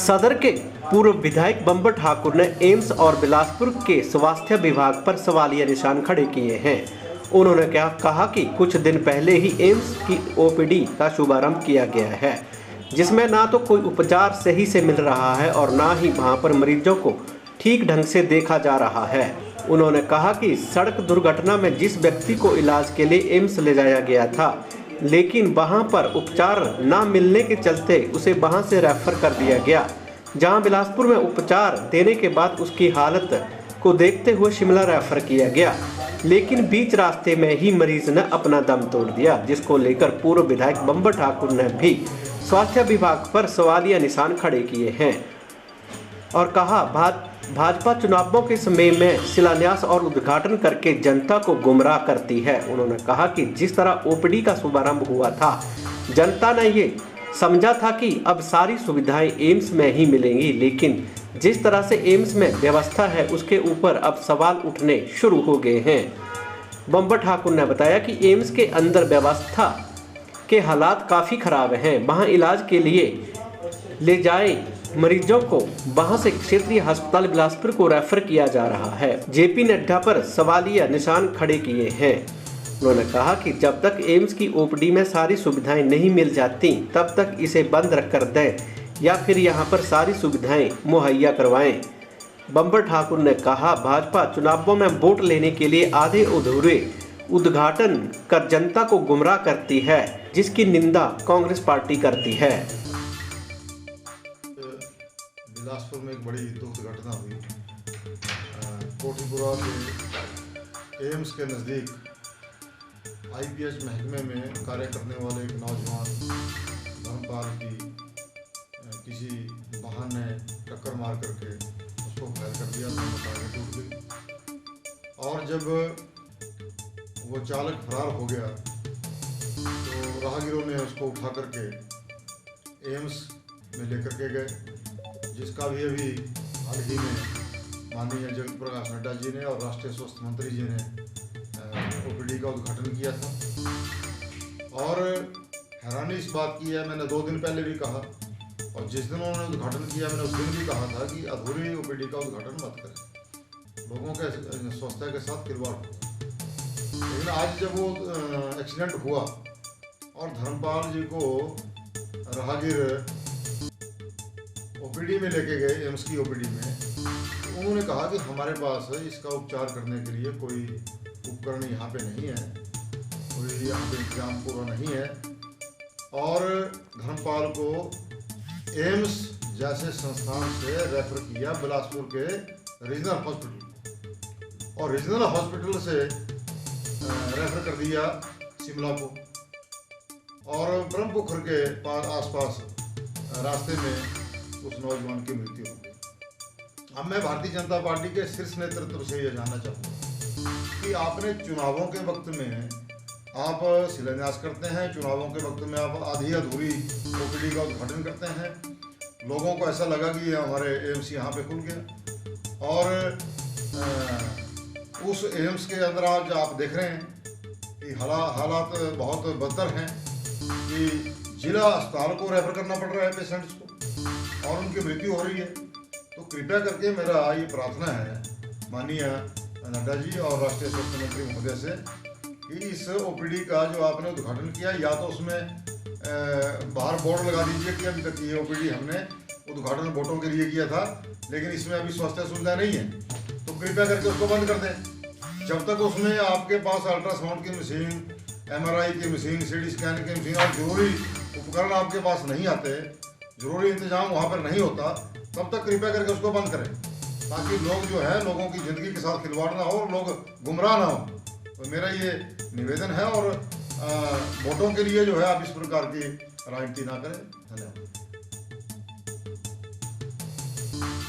सदर के पूर्व विधायक बंबर ठाकुर ने एम्स और बिलासपुर के स्वास्थ्य विभाग पर सवालिया निशान खड़े किए हैं। उन्होंने कहा कि कुछ दिन पहले ही एम्स की ओपीडी का शुभारंभ किया गया है, जिसमें ना तो कोई उपचार सही से मिल रहा है और ना ही वहां पर मरीजों को ठीक ढंग से देखा जा रहा है। उन्होंने कहा कि सड़क दुर्घटना में जिस व्यक्ति को इलाज के लिए एम्स ले जाया गया था, लेकिन वहां पर उपचार ना मिलने के चलते उसे वहां से रेफर कर दिया गया, जहां बिलासपुर में उपचार देने के बाद उसकी हालत को देखते हुए शिमला रेफर किया गया, लेकिन बीच रास्ते में ही मरीज ने अपना दम तोड़ दिया, जिसको लेकर पूर्व विधायक बंबर ठाकुर ने भी स्वास्थ्य विभाग पर सवालिया निशान खड़े किए हैं और कहा भाजपा चुनावों के समय में शिलान्यास और उद्घाटन करके जनता को गुमराह करती है। उन्होंने कहा कि जिस तरह ओपीडी का शुभारंभ हुआ था, जनता ने ये समझा था कि अब सारी सुविधाएं एम्स में ही मिलेंगी, लेकिन जिस तरह से एम्स में व्यवस्था है उसके ऊपर अब सवाल उठने शुरू हो गए हैं। बंबर ठाकुर ने बताया कि एम्स के अंदर व्यवस्था के हालात काफ़ी खराब हैं। वहाँ इलाज के लिए ले जाए मरीजों को वहां से क्षेत्रीय अस्पताल बिलासपुर को रेफर किया जा रहा है। जेपी नड्डा पर सवालिया निशान खड़े किए हैं। उन्होंने कहा कि जब तक एम्स की ओपीडी में सारी सुविधाएं नहीं मिल जाती, तब तक इसे बंद कर दें या फिर यहां पर सारी सुविधाएं मुहैया करवाएं। बंबर ठाकुर ने कहा, भाजपा चुनावों में वोट लेने के लिए आधे अधूरे उद्घाटन कर जनता को गुमराह करती है, जिसकी निंदा कांग्रेस पार्टी करती है। बिलासपुर में एक बड़ी दुखद घटना हुई। कोठीपुरा के एम्स के नज़दीक आईपीएच महकमे में कार्य करने वाले एक नौजवान धर्मपाल की किसी वाहन ने टक्कर मार करके उसको घायल कर दिया, दोनों टांगें टूट गई। और जब वो चालक फरार हो गया तो राहगीरों ने उसको उठा करके एम्स में लेकर के गए, जिसका भी अभी हाल ही में माननीय जगत प्रकाश नड्डा जी ने और राष्ट्रीय स्वास्थ्य मंत्री जी ने ओपीडी का उद्घाटन किया था। और हैरानी इस बात की है, मैंने 2 दिन पहले भी कहा और जिस दिन उन्होंने उद्घाटन किया मैंने उस दिन भी कहा था कि अधूरी ओपीडी का उद्घाटन मत करें, लोगों के स्वास्थ्य के साथ खिलवाड़ हो। लेकिन आज जब वो एक्सीडेंट हुआ और धर्मपाल जी को राहगीर ओपीडी में लेके गए, एम्स की ओपीडी में, तो उन्होंने कहा कि हमारे पास इसका उपचार करने के लिए कोई उपकरण यहाँ पे नहीं है, कोई यहाँ पे इंतजाम पूरा नहीं है। और धर्मपाल को एम्स जैसे संस्थान से रेफर किया बिलासपुर के रीजनल हॉस्पिटल और रीजनल हॉस्पिटल से रेफर कर दिया शिमला को। और ब्रह्मपुत्र के आसपास रास्ते में उस नौजवान की मृत्यु हो गई। अब मैं भारतीय जनता पार्टी के शीर्ष नेतृत्व से यह जानना चाहूँगा कि आपने चुनावों के वक्त में आप शिलान्यास करते हैं, चुनावों के वक्त में आप आधी अधूरी ओपीडी का उद्घाटन करते हैं, लोगों को ऐसा लगा कि हमारे एम्स यहाँ पे खुल गया। और उस एम्स के अंदर आज आप देख रहे हैं कि हालात बहुत बदतर हैं कि जिला अस्पताल को रेफर करना पड़ रहा है पेशेंट्स को और उनकी मृत्यु हो रही है। तो कृपया करके मेरा ये प्रार्थना है माननीय नड्डा जी और राष्ट्रीय स्वास्थ्य मंत्री महोदय से कि इस ओपीडी का जो आपने उद्घाटन किया, या तो उसमें बाहर बोर्ड लगा दीजिए कि अभी तक ये ओपीडी हमने उद्घाटन वोटों के लिए किया था, लेकिन इसमें अभी स्वास्थ्य सुविधा नहीं है, तो कृपया करके उसको बंद कर दें। जब तक उसमें आपके पास अल्ट्रासाउंड की मशीन, MRI की मशीन, CT स्कैन की मशीन और जरूरी उपकरण आपके पास नहीं आते, जरूरी इंतजाम वहाँ पर नहीं होता, तब तक कृपया करके उसको बंद करें, ताकि लोग जो है लोगों की ज़िंदगी के साथ खिलवाड़ ना हो और लोग गुमराह ना हो। तो मेरा ये निवेदन है और वोटों के लिए जो है आप इस प्रकार की राजनीति ना करें। धन्यवाद।